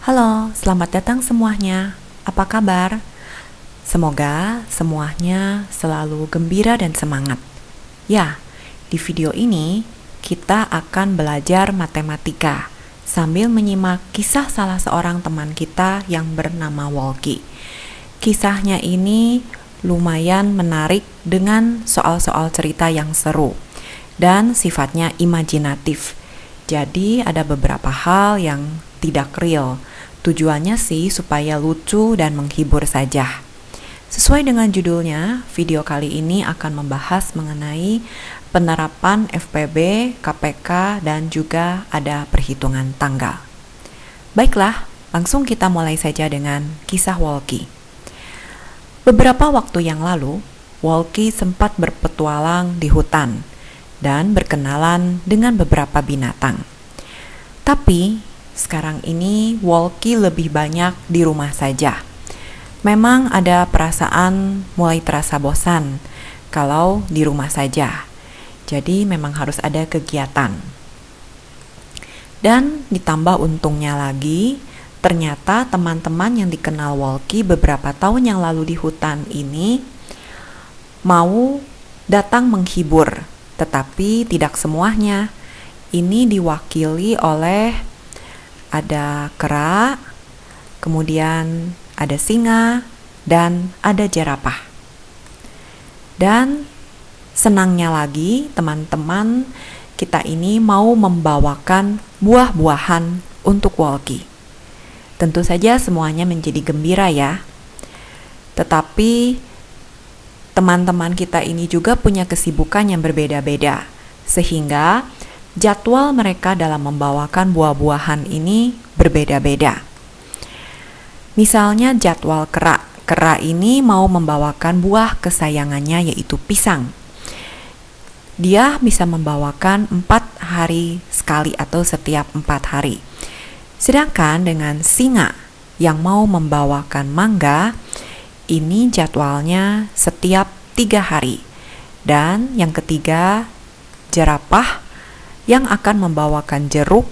Halo, selamat datang semuanya. Apa kabar? Semoga semuanya selalu gembira dan semangat. Ya, di video ini kita akan belajar matematika sambil menyimak kisah salah seorang teman kita yang bernama Walkie. Kisahnya ini lumayan menarik dengan soal-soal cerita yang seru dan sifatnya imajinatif. Jadi ada beberapa hal yang tidak real. Tujuannya sih supaya lucu dan menghibur saja. Sesuai dengan judulnya, video kali ini akan membahas mengenai penerapan FPB, KPK, dan juga ada perhitungan tanggal. Baiklah, langsung kita mulai saja dengan kisah Walkie. Beberapa waktu yang lalu, Walkie sempat berpetualang di hutan dan berkenalan dengan beberapa binatang. Tapi sekarang ini Walkie lebih banyak di rumah saja. Memang ada perasaan mulai terasa bosan kalau di rumah saja. Jadi memang harus ada kegiatan. Dan ditambah untungnya lagi, ternyata teman-teman yang dikenal Walkie beberapa tahun yang lalu di hutan ini mau datang menghibur, tetapi tidak semuanya. Ini diwakili oleh ada kera, kemudian ada singa, dan ada jerapah. Dan senangnya lagi, teman-teman kita ini mau membawakan buah-buahan untuk Walkie. Tentu saja semuanya menjadi gembira ya. Tetapi teman-teman kita ini juga punya kesibukan yang berbeda-beda, sehingga jadwal mereka dalam membawakan buah-buahan ini berbeda-beda. Misalnya jadwal kera. Kera ini mau membawakan buah kesayangannya yaitu pisang. Dia bisa membawakan 4 hari sekali atau setiap 4 hari. Sedangkan dengan singa yang mau membawakan mangga, ini jadwalnya setiap 3 hari. Dan yang ketiga, jerapah yang akan membawakan jeruk,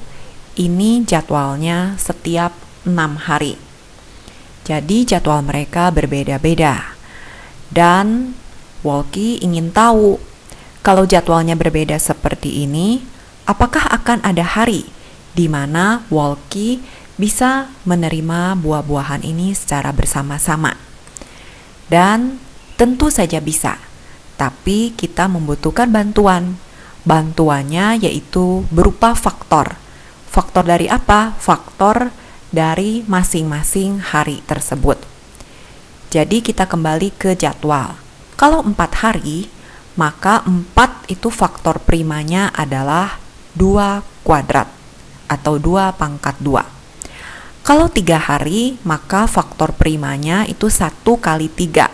ini jadwalnya setiap 6 hari. Jadi jadwal mereka berbeda-beda. Dan Walkie ingin tahu, kalau jadwalnya berbeda seperti ini, apakah akan ada hari di mana Walkie bisa menerima buah-buahan ini secara bersama-sama? Dan tentu saja bisa, tapi kita membutuhkan bantuan. Bantuannya yaitu berupa faktor. Faktor dari apa? Faktor dari masing-masing hari tersebut. Jadi kita kembali ke jadwal. Kalau 4 hari, maka 4 itu faktor primanya adalah 2 kuadrat atau 2 pangkat 2. Kalau 3 hari, maka faktor primanya itu 1 kali 3.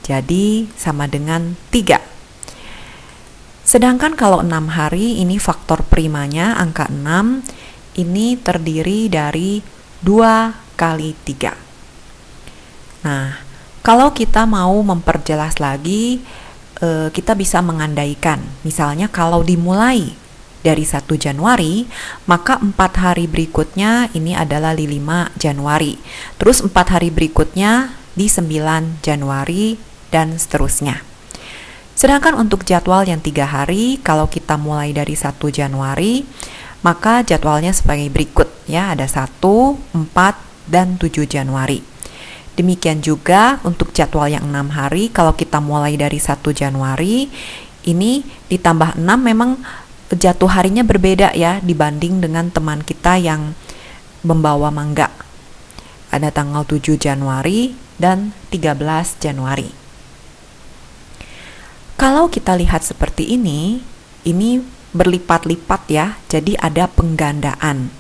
Jadi sama dengan 3. Sedangkan kalau 6 hari, ini faktor primanya angka 6, ini terdiri dari 2 kali 3. Nah, kalau kita mau memperjelas lagi, kita bisa mengandaikan. Misalnya kalau dimulai dari 1 Januari, maka 4 hari berikutnya ini adalah di 5 Januari. Terus 4 hari berikutnya di 9 Januari dan seterusnya. Sedangkan untuk jadwal yang 3 hari, kalau kita mulai dari 1 Januari, maka jadwalnya sebagai berikut ya, ada 1, 4, dan 7 Januari. Demikian juga untuk jadwal yang 6 hari, kalau kita mulai dari 1 Januari, ini ditambah 6 memang jatuh harinya berbeda ya dibanding dengan teman kita yang membawa mangga. Ada tanggal 7 Januari dan 13 Januari. Kalau kita lihat seperti ini berlipat-lipat ya, jadi ada penggandaan.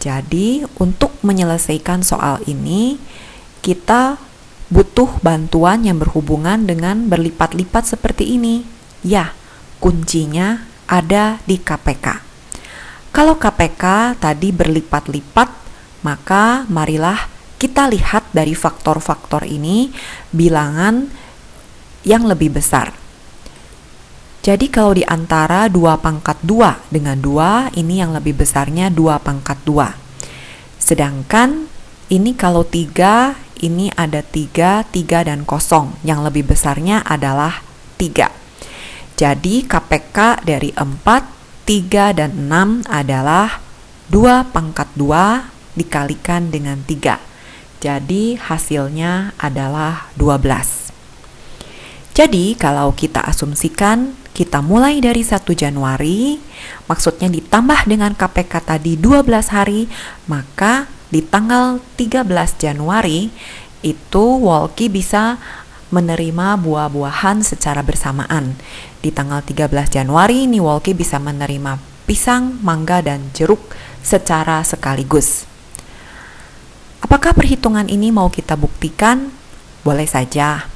Jadi untuk menyelesaikan soal ini, kita butuh bantuan yang berhubungan dengan berlipat-lipat seperti ini. Ya, kuncinya ada di KPK. Kalau KPK tadi berlipat-lipat, maka marilah kita lihat dari faktor-faktor ini bilangan yang lebih besar. Jadi kalau di antara 2 pangkat 2 dengan 2, ini yang lebih besarnya 2 pangkat 2. Sedangkan ini kalau 3, ini ada 3, 3 dan kosong. Yang lebih besarnya adalah 3. Jadi KPK dari 4, 3, dan 6 adalah 2 pangkat 2 dikalikan dengan 3. Jadi hasilnya adalah 12. Jadi kalau kita asumsikan kita mulai dari 1 Januari, maksudnya ditambah dengan KPK tadi 12 hari, maka di tanggal 13 Januari itu Walkie bisa menerima buah-buahan secara bersamaan. Di tanggal 13 Januari ini Walkie bisa menerima pisang, mangga, dan jeruk secara sekaligus. Apakah perhitungan ini mau kita buktikan? Boleh saja.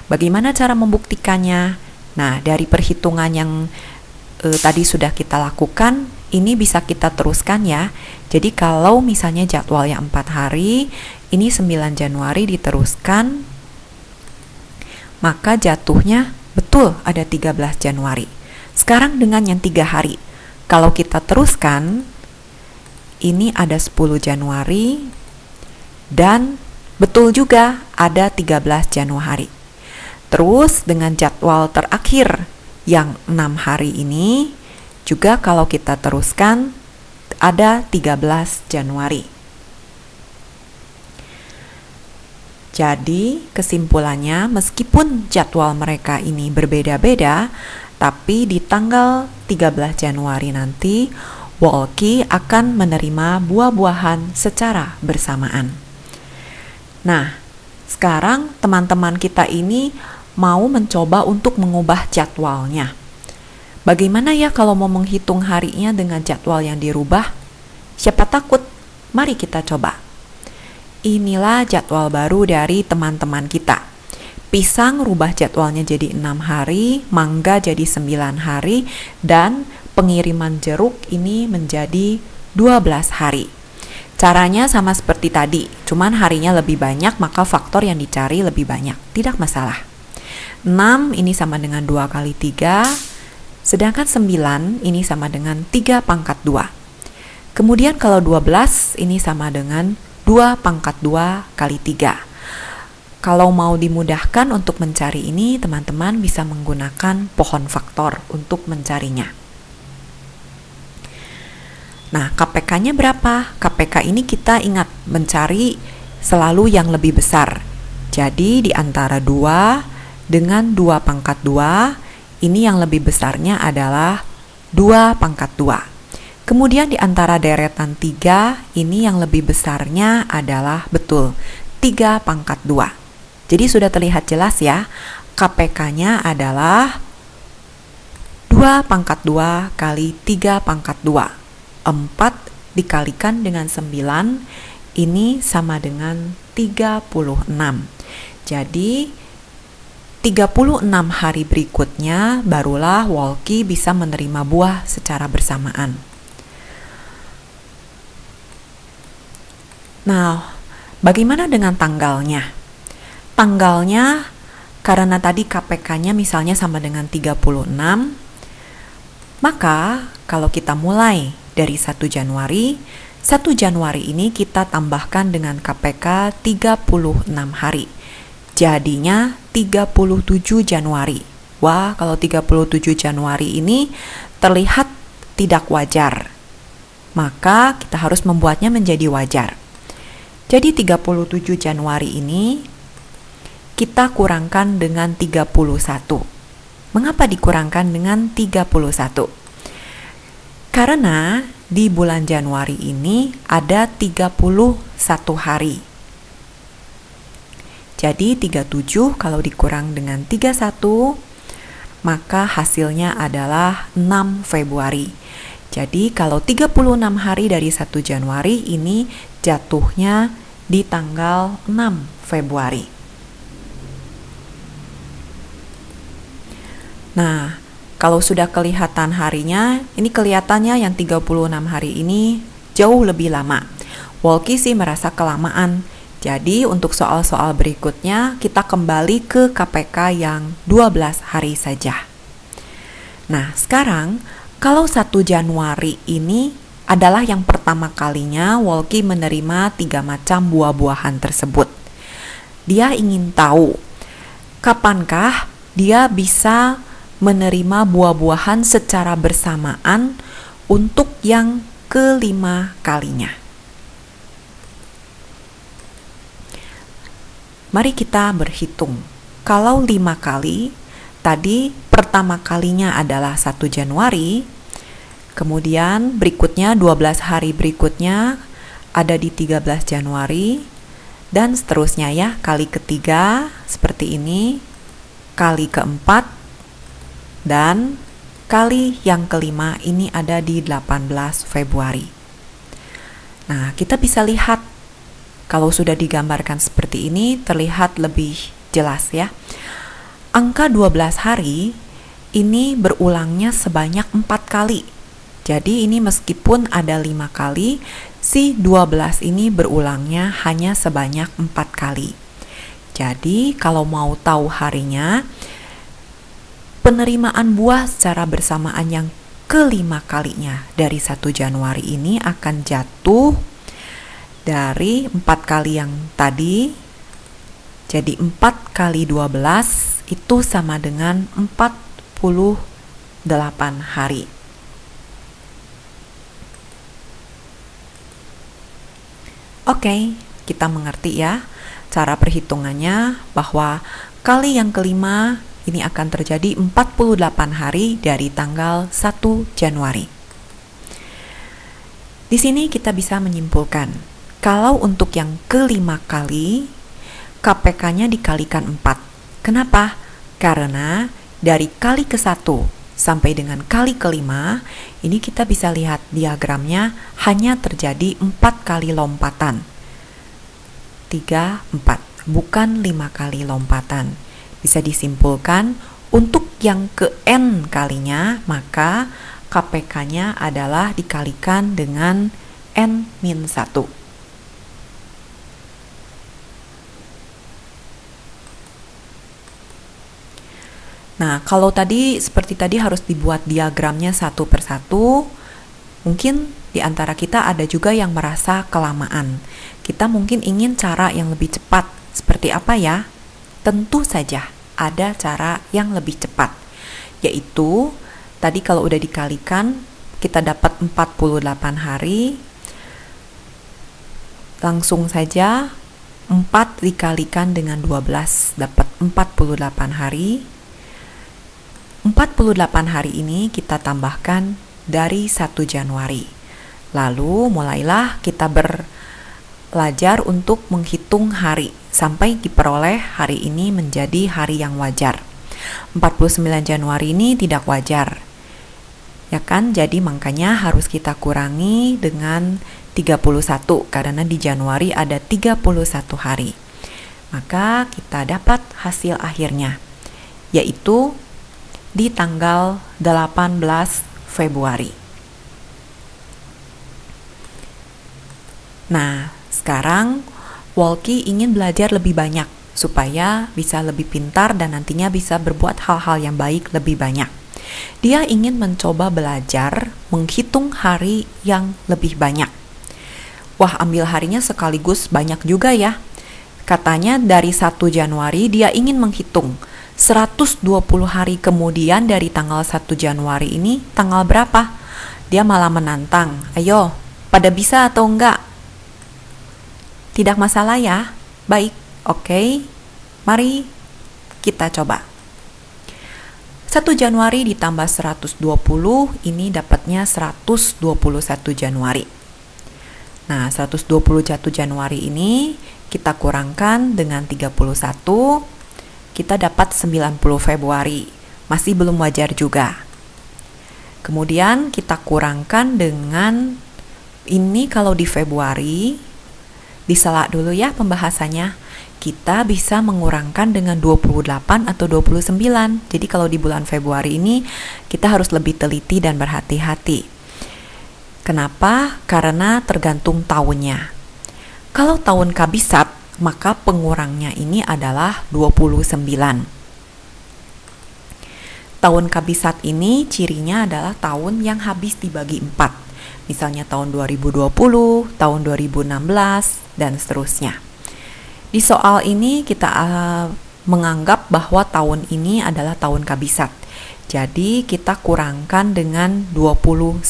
Bagaimana cara membuktikannya? Nah, dari perhitungan yang tadi sudah kita lakukan, ini bisa kita teruskan ya. Jadi kalau misalnya jadwalnya 4 hari, ini 9 Januari diteruskan, maka jatuhnya betul ada 13 Januari. Sekarang dengan yang 3 hari, kalau kita teruskan, ini ada 10 Januari, dan betul juga ada 13 Januari. Terus dengan jadwal terakhir yang 6 hari ini, juga kalau kita teruskan ada 13 Januari. Jadi kesimpulannya, meskipun jadwal mereka ini berbeda-beda, tapi di tanggal 13 Januari nanti Walkie akan menerima buah-buahan secara bersamaan. Nah, sekarang teman-teman kita ini mau mencoba untuk mengubah jadwalnya. Bagaimana ya kalau mau menghitung harinya dengan jadwal yang dirubah? Siapa takut? Mari kita coba. Inilah jadwal baru dari teman-teman kita. Pisang rubah jadwalnya jadi 6 hari, mangga jadi 9 hari, dan pengiriman jeruk ini menjadi 12 hari. Caranya sama seperti tadi, cuman harinya lebih banyak, maka faktor yang dicari lebih banyak. Tidak masalah. 6 ini sama dengan 2 kali 3, sedangkan 9 ini sama dengan 3 pangkat 2. Kemudian kalau 12 ini sama dengan 2 pangkat 2 kali 3. Kalau mau dimudahkan untuk mencari ini, teman-teman bisa menggunakan pohon faktor untuk mencarinya. Nah, KPK-nya berapa? KPK ini kita ingat mencari selalu yang lebih besar. Jadi di antara 2 dengan 2 pangkat 2, ini yang lebih besarnya adalah 2 pangkat 2. Kemudian di antara deretan 3, ini yang lebih besarnya adalah betul 3 pangkat 2. Jadi sudah terlihat jelas ya, KPK-nya adalah 2 pangkat 2 kali 3 pangkat 2. 4 dikalikan dengan 9, ini sama dengan 36. Jadi 36 hari berikutnya barulah Walkie bisa menerima buah secara bersamaan. Nah, bagaimana dengan tanggalnya? Tanggalnya, karena tadi KPK-nya misalnya sama dengan 36, maka kalau kita mulai dari 1 Januari, 1 Januari ini kita tambahkan dengan KPK 36 hari. Jadinya 37 Januari. Wah, kalau 37 Januari ini terlihat tidak wajar, maka kita harus membuatnya menjadi wajar. Jadi 37 Januari ini kita kurangkan dengan 31. Mengapa dikurangkan dengan 31? Karena di bulan Januari ini ada 31 hari. Jadi 37 kalau dikurang dengan 31, maka hasilnya adalah 6 Februari. Jadi kalau 36 hari dari 1 Januari ini jatuhnya di tanggal 6 Februari. Nah, kalau sudah kelihatan harinya, ini kelihatannya yang 36 hari ini jauh lebih lama. Walkie sih merasa kelamaan. Jadi untuk soal-soal berikutnya kita kembali ke KPK yang 12 hari saja. Nah, sekarang kalau 1 Januari ini adalah yang pertama kalinya Walkie menerima 3 macam buah-buahan tersebut. Dia ingin tahu, kapankah dia bisa menerima buah-buahan secara bersamaan untuk yang kelima kalinya. Mari kita berhitung. Kalau 5 kali, tadi pertama kalinya adalah 1 Januari, kemudian berikutnya 12 hari berikutnya ada di 13 Januari, dan seterusnya ya, kali ketiga seperti ini, kali keempat, dan kali yang kelima ini ada di 18 Februari. Nah, kita bisa lihat kalau sudah digambarkan seperti ini terlihat lebih jelas ya. Angka 12 hari ini berulangnya sebanyak 4 kali. Jadi ini meskipun ada 5 kali, si 12 ini berulangnya hanya sebanyak 4 kali. Jadi kalau mau tahu harinya, penerimaan buah secara bersamaan yang kelima kalinya dari 1 Januari ini akan jatuh dari 4 kali yang tadi. Jadi 4 kali 12 itu sama dengan 48 hari. Oke, kita mengerti ya cara perhitungannya, bahwa kali yang kelima ini akan terjadi 48 hari dari tanggal 1 Januari. Di sini kita bisa menyimpulkan, kalau untuk yang kelima kali, KPK-nya dikalikan 4. Kenapa? Karena dari kali ke-1 sampai dengan kali kelima, ini kita bisa lihat diagramnya hanya terjadi 4 kali lompatan. 3, 4, bukan 5 kali lompatan. Bisa disimpulkan, untuk yang ke-n kalinya, maka KPK-nya adalah dikalikan dengan n-1. Nah, kalau tadi seperti tadi harus dibuat diagramnya satu persatu, mungkin di antara kita ada juga yang merasa kelamaan. Kita mungkin ingin cara yang lebih cepat. Seperti apa ya? Tentu saja ada cara yang lebih cepat, yaitu tadi kalau udah dikalikan kita dapat 48 hari, langsung saja 4 dikalikan dengan 12 dapat 48 hari. 48 hari ini kita tambahkan dari 1 Januari. Lalu mulailah kita belajar untuk menghitung hari sampai diperoleh hari ini menjadi hari yang wajar. 49 Januari ini tidak wajar. Ya kan? Jadi makanya harus kita kurangi dengan 31 karena di Januari ada 31 hari. Maka kita dapat hasil akhirnya, yaitu di tanggal 18 Februari. Nah, sekarang Walkie ingin belajar lebih banyak supaya bisa lebih pintar dan nantinya bisa berbuat hal-hal yang baik lebih banyak. Dia ingin mencoba belajar menghitung hari yang lebih banyak. Wah, ambil harinya sekaligus banyak juga ya. Katanya dari 1 Januari dia ingin menghitung 120 hari kemudian dari tanggal 1 Januari ini tanggal berapa? Dia malah menantang, ayo, pada bisa atau enggak? Tidak masalah ya? Baik, oke. Mari kita coba. 1 Januari ditambah 120, ini dapatnya 121 Januari. Nah, 121 Januari ini kita kurangkan dengan 31, kita dapat 90 Februari, masih belum wajar juga. Kemudian kita kurangkan dengan ini, kalau di Februari, diselak dulu ya pembahasannya, kita bisa mengurangkan dengan 28 atau 29. Jadi kalau di bulan Februari ini kita harus lebih teliti dan berhati-hati. Kenapa? Karena tergantung tahunnya. Kalau tahun kabisat, maka pengurangnya ini adalah 29. Tahun kabisat ini cirinya adalah tahun yang habis dibagi 4. Misalnya tahun 2020, tahun 2016, dan seterusnya. Di soal ini kita menganggap bahwa tahun ini adalah tahun kabisat. Jadi kita kurangkan dengan 29.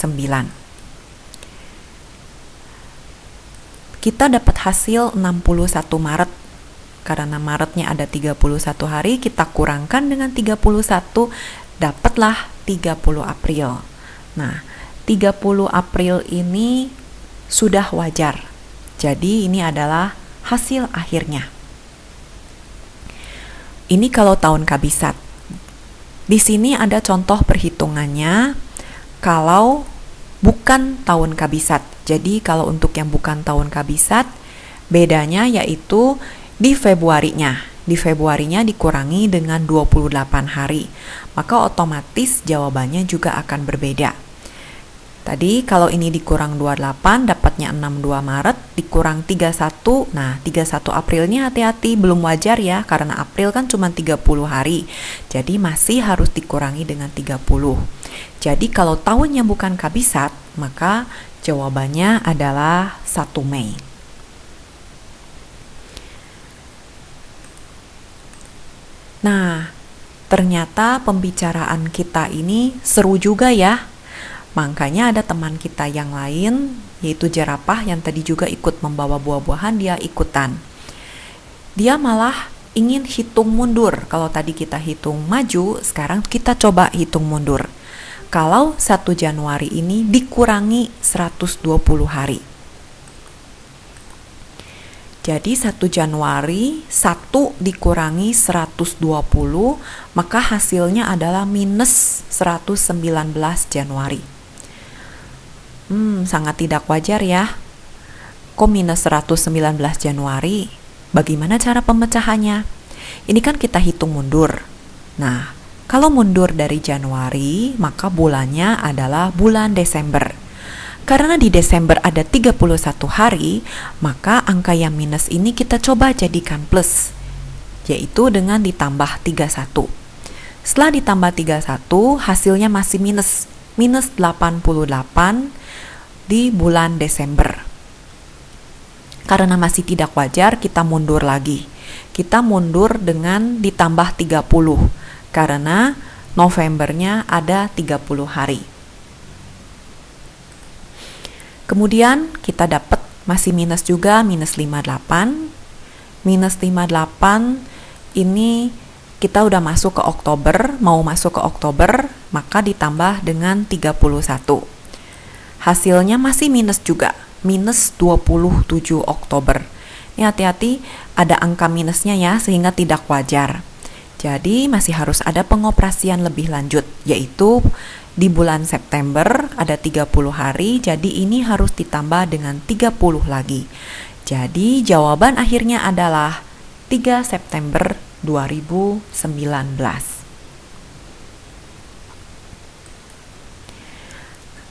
Kita dapat hasil 61 Maret. Karena Maretnya ada 31 hari, kita kurangkan dengan 31, dapatlah 30 April. Nah, 30 April ini sudah wajar. Jadi ini adalah hasil akhirnya. Ini kalau tahun kabisat. Di sini ada contoh perhitungannya kalau bukan tahun kabisat. Jadi kalau untuk yang bukan tahun kabisat, bedanya yaitu di Februarinya. Di Februarinya dikurangi dengan 28 hari. Maka otomatis jawabannya juga akan berbeda. Tadi kalau ini dikurang 28 dapatnya 62 Maret, dikurang 31. Nah, 31 Aprilnya hati-hati, belum wajar ya, karena April kan cuma 30 hari. Jadi masih harus dikurangi dengan 30. Jadi kalau tahunnya bukan kabisat, maka jawabannya adalah 1 Mei. Nah, ternyata pembicaraan kita ini seru juga ya. Makanya ada teman kita yang lain, yaitu jerapah yang tadi juga ikut membawa buah-buahan, dia ikutan. Dia malah ingin hitung mundur. Kalau tadi kita hitung maju, sekarang kita coba hitung mundur. Kalau 1 Januari ini dikurangi 120 hari. Jadi 1 Januari 1 dikurangi 120, maka hasilnya adalah minus 119 Januari. Sangat tidak wajar ya. Kok minus 119 Januari? Bagaimana cara pemecahannya? Ini kan kita hitung mundur. Nah, kalau mundur dari Januari, maka bulannya adalah bulan Desember. Karena di Desember ada 31 hari, maka angka yang minus ini kita coba jadikan plus, yaitu dengan ditambah 31. Setelah ditambah 31, hasilnya masih minus 88 di bulan Desember. Karena masih tidak wajar, kita mundur lagi. Kita mundur dengan ditambah 30, karena Novembernya ada 30 hari. Kemudian kita dapat masih minus juga, minus 58. Minus 58 ini kita udah masuk ke Oktober, mau masuk ke Oktober, maka ditambah dengan 31. Hasilnya masih minus juga, minus 27 Oktober. Ini hati-hati, ada angka minusnya ya, sehingga tidak wajar. Jadi masih harus ada pengoperasian lebih lanjut, yaitu di bulan September ada 30 hari, jadi ini harus ditambah dengan 30 lagi. Jadi jawaban akhirnya adalah 3 September 2019.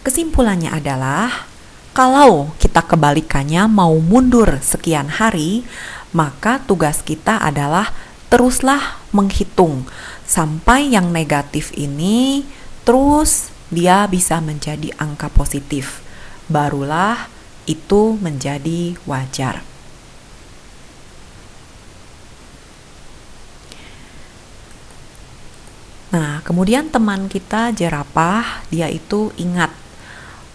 Kesimpulannya adalah, kalau kita kebalikannya mau mundur sekian hari, maka tugas kita adalah teruslah menghitung sampai yang negatif ini terus dia bisa menjadi angka positif. Barulah itu menjadi wajar. Nah, kemudian teman kita jerapah, dia itu ingat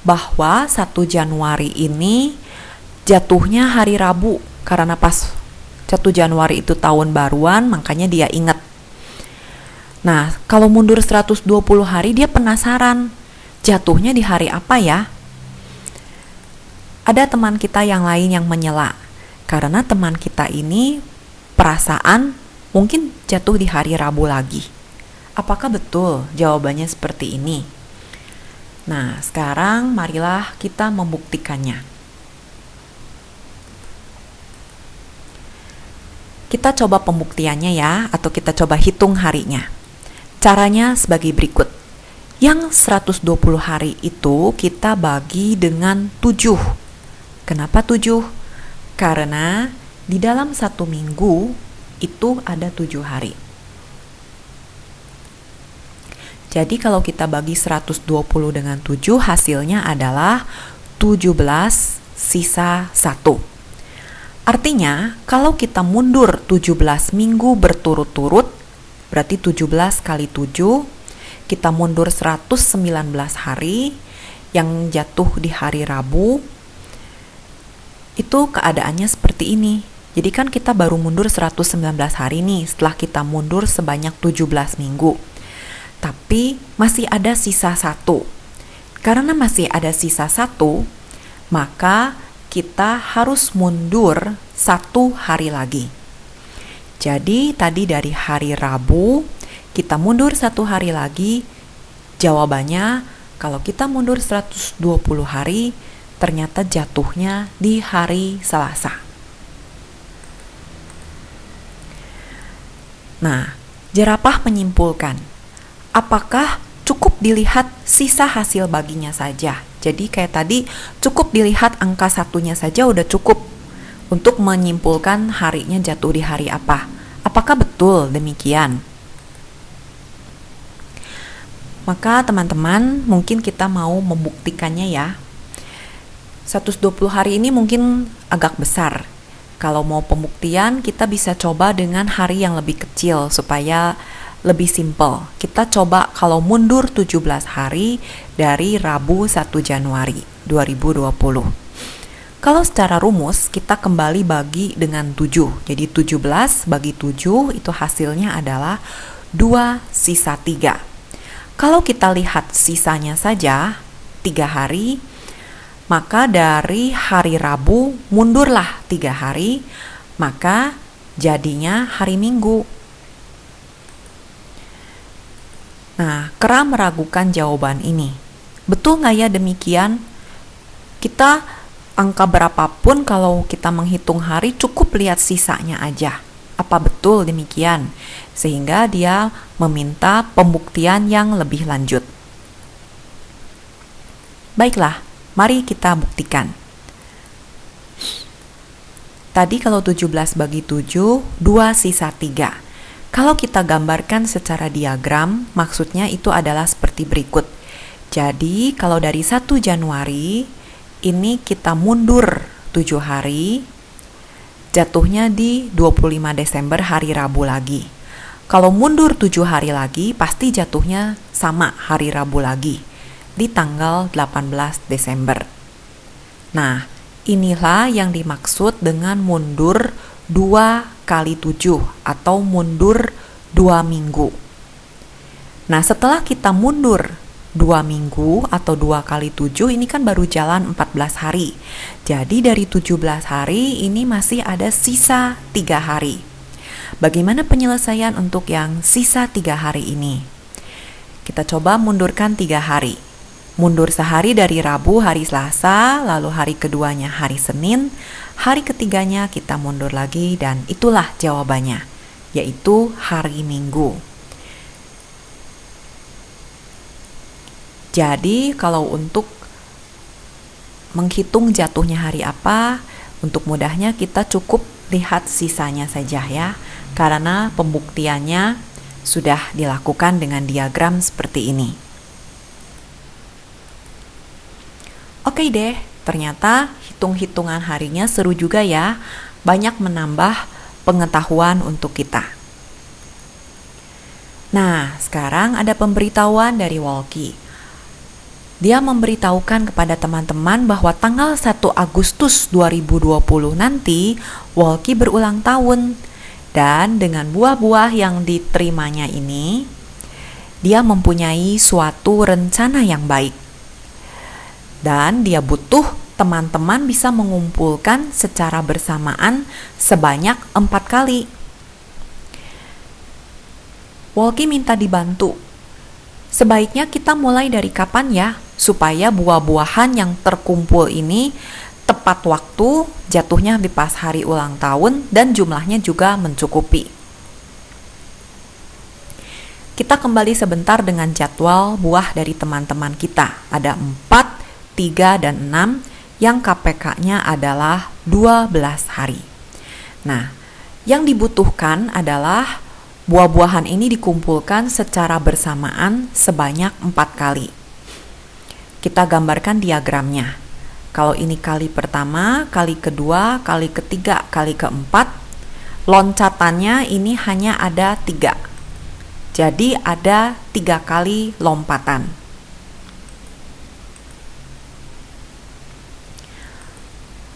bahwa 1 Januari ini jatuhnya hari Rabu, karena pas 1 Januari itu tahun baruan, makanya dia ingat. Nah, kalau mundur 120 hari, dia penasaran jatuhnya di hari apa ya? Ada teman kita yang lain yang menyela, karena teman kita ini perasaan mungkin jatuh di hari Rabu lagi. Apakah betul jawabannya seperti ini? Nah, sekarang marilah kita membuktikannya. Kita coba pembuktiannya ya, atau kita coba hitung harinya. Caranya sebagai berikut. Yang 120 hari itu kita bagi dengan 7. Kenapa 7? Karena di dalam 1 minggu itu ada 7 hari. Jadi kalau kita bagi 120 dengan 7, hasilnya adalah 17, sisa 1. Artinya, kalau kita mundur 17 minggu berturut-turut, berarti 17 kali 7, kita mundur 119 hari, yang jatuh di hari Rabu, itu keadaannya seperti ini. Jadi kan kita baru mundur 119 hari nih, setelah kita mundur sebanyak 17 minggu. Tapi masih ada sisa 1. Karena masih ada sisa 1, maka kita harus mundur 1 hari lagi. Jadi tadi dari hari Rabu, kita mundur 1 hari lagi. Jawabannya, kalau kita mundur 120 hari, ternyata jatuhnya di hari Selasa. Nah, jerapah menyimpulkan, apakah cukup dilihat sisa hasil baginya saja? Jadi kayak tadi, cukup dilihat angka satunya saja udah cukup untuk menyimpulkan harinya jatuh di hari apa. Apakah betul demikian? Maka teman-teman, mungkin kita mau membuktikannya ya. 120 hari ini mungkin agak besar. Kalau mau pembuktian, kita bisa coba dengan hari yang lebih kecil supaya lebih simple. Kita coba kalau mundur 17 hari dari Rabu 1 Januari 2020. Kalau secara rumus, kita kembali bagi dengan 7. Jadi 17 bagi 7 itu hasilnya adalah 2 sisa 3. Kalau kita lihat sisanya saja 3 hari, maka dari hari Rabu mundurlah 3 hari, maka jadinya hari Minggu. Nah, Kera meragukan jawaban ini. Betul nggak ya demikian? Kita angka berapapun kalau kita menghitung hari cukup lihat sisanya aja. Apa betul demikian? Sehingga dia meminta pembuktian yang lebih lanjut. Baiklah, mari kita buktikan. Tadi kalau 17 bagi 7, 2 sisa 3. Kalau kita gambarkan secara diagram, maksudnya itu adalah seperti berikut. Jadi, kalau dari 1 Januari, ini kita mundur 7 hari, jatuhnya di 25 Desember hari Rabu lagi. Kalau mundur 7 hari lagi, pasti jatuhnya sama hari Rabu lagi, di tanggal 18 Desember. Nah, inilah yang dimaksud dengan mundur 2 kali 7 atau mundur 2 minggu. Nah, setelah kita mundur 2 minggu atau 2 kali 7, ini kan baru jalan 14 hari. Jadi dari 17 hari ini masih ada sisa 3 hari. Bagaimana penyelesaian untuk yang sisa 3 hari ini? Kita coba mundurkan 3 hari. Mundur sehari dari Rabu hari Selasa, lalu hari keduanya hari Senin, hari ketiganya kita mundur lagi, dan itulah jawabannya, yaitu hari Minggu. Jadi kalau untuk menghitung jatuhnya hari apa, untuk mudahnya kita cukup lihat sisanya saja ya, karena pembuktiannya sudah dilakukan dengan diagram seperti ini. Oke deh, ternyata hitung-hitungan harinya seru juga ya, banyak menambah pengetahuan untuk kita. Nah, sekarang ada pemberitahuan dari Walkie. Dia memberitahukan kepada teman-teman bahwa tanggal 1 Agustus 2020 nanti Walkie berulang tahun. Dan dengan buah-buah yang diterimanya ini, dia mempunyai suatu rencana yang baik. Dan dia butuh teman-teman bisa mengumpulkan secara bersamaan sebanyak 4 kali. Walkie minta dibantu. Sebaiknya kita mulai dari kapan ya, supaya buah-buahan yang terkumpul ini tepat waktu, jatuhnya di pas hari ulang tahun, dan jumlahnya juga mencukupi. Kita kembali sebentar dengan jadwal buah dari teman-teman kita. Ada 4, 3, dan 6 yang KPK-nya adalah 12 hari. Nah, yang dibutuhkan adalah buah-buahan ini dikumpulkan secara bersamaan sebanyak 4 kali. Kita gambarkan diagramnya. Kalau ini kali pertama, kali kedua, kali ketiga, kali keempat, loncatannya ini hanya ada 3. Jadi ada 3 kali lompatan.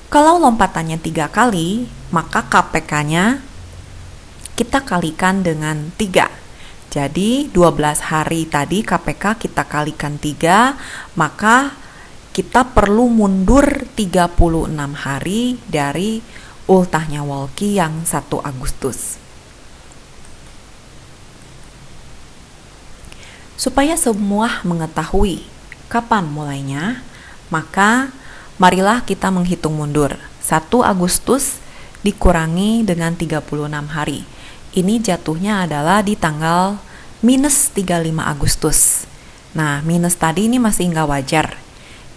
Kalau lompatannya 3 kali, maka KPK-nya kita kalikan dengan 3. Jadi 12 hari tadi KPK kita kalikan 3, maka kita perlu mundur 36 hari dari ultahnya Walkie yang 1 Agustus. Supaya semua mengetahui kapan mulainya, maka marilah kita menghitung mundur. 1 Agustus dikurangi dengan 36 hari. Ini jatuhnya adalah di tanggal minus 35 Agustus. Nah, minus tadi ini masih nggak wajar.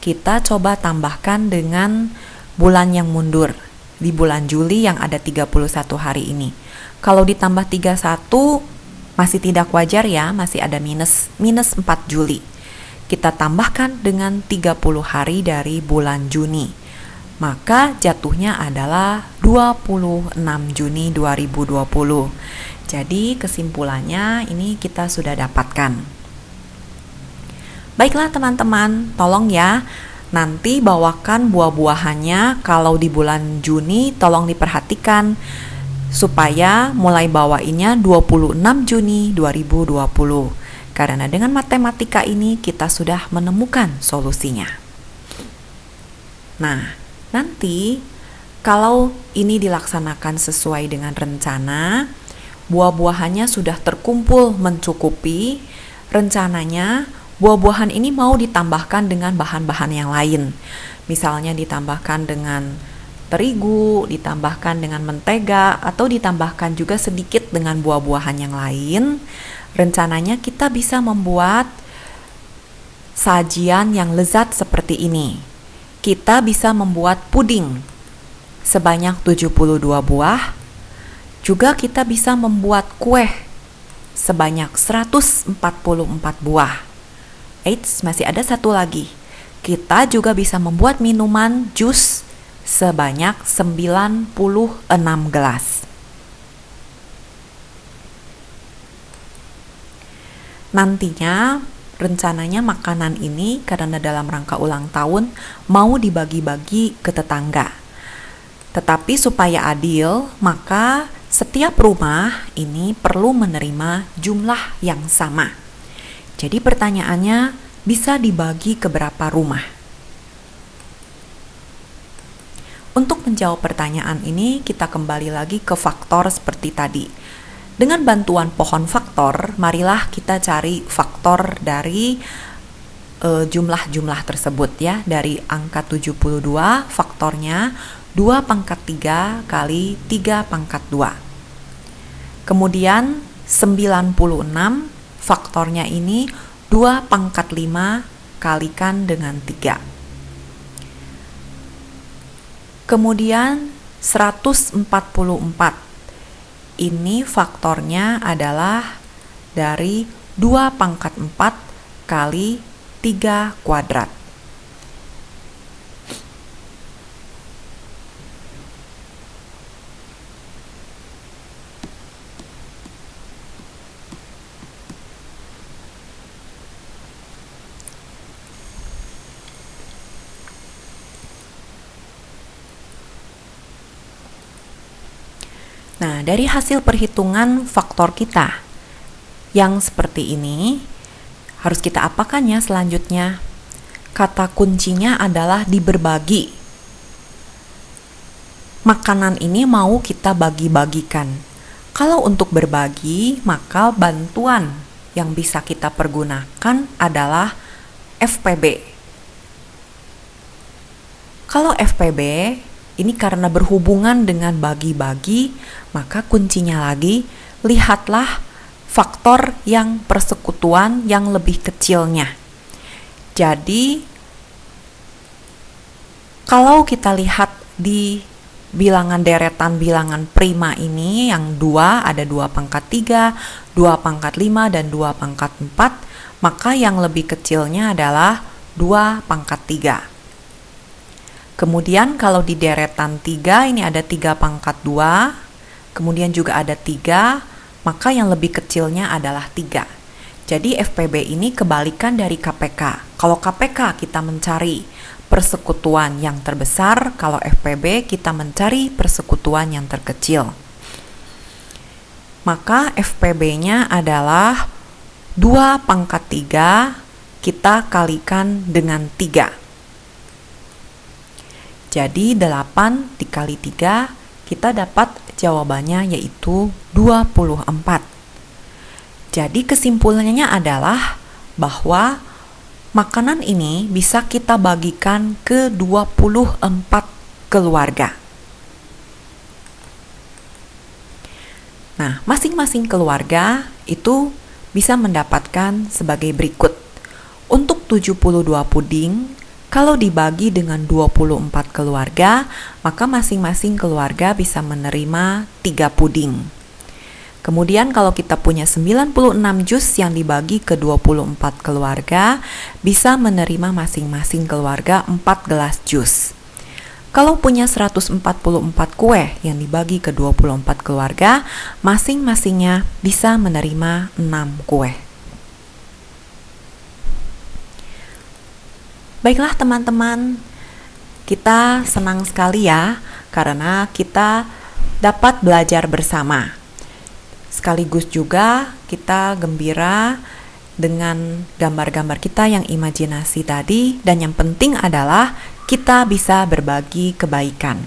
Kita coba tambahkan dengan bulan yang mundur. Di bulan Juli yang ada 31 hari ini. Kalau ditambah 31 masih tidak wajar ya, masih ada minus 4 Juli. Kita tambahkan dengan 30 hari dari bulan Juni. Maka jatuhnya adalah 26 Juni 2020. Jadi kesimpulannya ini kita sudah dapatkan. Baiklah teman-teman, tolong ya nanti bawakan buah-buahannya. Kalau di bulan Juni tolong diperhatikan supaya mulai bawainnya 26 Juni 2020. Karena dengan matematika ini kita sudah menemukan solusinya. Nah, nanti kalau ini dilaksanakan sesuai dengan rencana, buah-buahannya sudah terkumpul mencukupi, rencananya buah-buahan ini mau ditambahkan dengan bahan-bahan yang lain. Misalnya ditambahkan dengan terigu, ditambahkan dengan mentega, atau ditambahkan juga sedikit dengan buah-buahan yang lain. Rencananya kita bisa membuat sajian yang lezat seperti ini. Kita bisa membuat puding sebanyak 72 buah. Juga kita bisa membuat kue sebanyak 144 buah. Eits, masih ada satu lagi. Kita juga bisa membuat minuman jus sebanyak 96 gelas. Nantinya rencananya makanan ini karena dalam rangka ulang tahun mau dibagi-bagi ke tetangga. Tetapi supaya adil, maka setiap rumah ini perlu menerima jumlah yang sama. Jadi pertanyaannya bisa dibagi ke berapa rumah? Untuk menjawab pertanyaan ini, kita kembali lagi ke faktor seperti tadi. Dengan bantuan pohon faktor, marilah kita cari faktor dari jumlah-jumlah tersebut ya. Dari angka 72, faktornya 2 pangkat 3 kali 3 pangkat 2. Kemudian 96, faktornya ini 2 pangkat 5 kalikan dengan 3. Kemudian 144. Ini faktornya adalah dari 2 pangkat 4 kali 3 kuadrat. Nah, dari hasil perhitungan faktor kita yang seperti ini, harus kita apakan ya selanjutnya? Kata kuncinya adalah diberbagi. Makanan ini mau kita bagi-bagikan. Kalau untuk berbagi, maka bantuan yang bisa kita pergunakan adalah FPB. Kalau FPB ini karena berhubungan dengan bagi-bagi, maka kuncinya lagi, lihatlah faktor yang persekutuan yang lebih kecilnya. Jadi, kalau kita lihat di bilangan deretan bilangan prima ini, yang 2 ada 2 pangkat 3, 2 pangkat 5, dan 2 pangkat 4, maka yang lebih kecilnya adalah 2 pangkat 3. Kemudian kalau di deretan 3 ini ada 3 pangkat 2, kemudian juga ada 3, maka yang lebih kecilnya adalah 3. Jadi FPB ini kebalikan dari KPK. Kalau KPK kita mencari persekutuan yang terbesar, kalau FPB kita mencari persekutuan yang terkecil. Maka FPB-nya adalah 2 pangkat 3 kita kalikan dengan 3. Jadi 8 dikali 3 kita dapat jawabannya yaitu 24. Jadi kesimpulannya adalah bahwa makanan ini bisa kita bagikan ke 24 keluarga. Nah, masing-masing keluarga itu bisa mendapatkan sebagai berikut. Untuk 72 puding, kalau dibagi dengan 24 keluarga, maka masing-masing keluarga bisa menerima 3 puding. Kemudian kalau kita punya 96 jus yang dibagi ke 24 keluarga, bisa menerima masing-masing keluarga 4 gelas jus. Kalau punya 144 kue yang dibagi ke 24 keluarga, masing-masingnya bisa menerima 6 kue. Baiklah teman-teman, kita senang sekali ya karena kita dapat belajar bersama. Sekaligus juga kita gembira dengan gambar-gambar kita yang imajinasi tadi, dan yang penting adalah kita bisa berbagi kebaikan.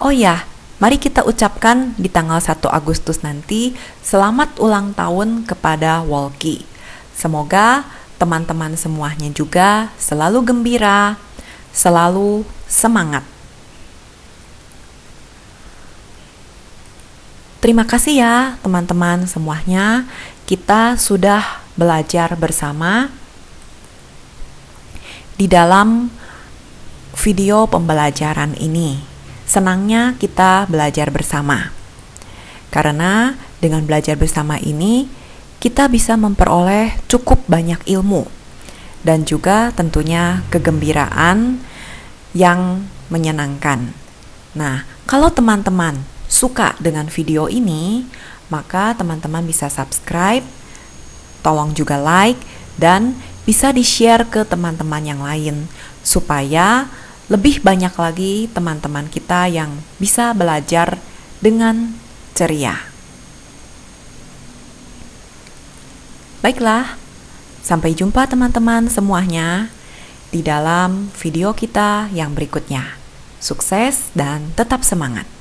Oh ya, mari kita ucapkan di tanggal 1 Agustus nanti selamat ulang tahun kepada Walkie. Semoga teman-teman semuanya juga selalu gembira, selalu semangat. Terima kasih ya teman-teman semuanya, kita sudah belajar bersama di dalam video pembelajaran ini. Senangnya kita belajar bersama, karena dengan belajar bersama ini kita bisa memperoleh cukup banyak ilmu dan juga tentunya kegembiraan yang menyenangkan. Nah, kalau teman-teman suka dengan video ini, maka teman-teman bisa subscribe, tolong juga like, dan bisa di-share ke teman-teman yang lain, supaya lebih banyak lagi teman-teman kita yang bisa belajar dengan ceria. Baiklah, sampai jumpa teman-teman semuanya di dalam video kita yang berikutnya. Sukses dan tetap semangat!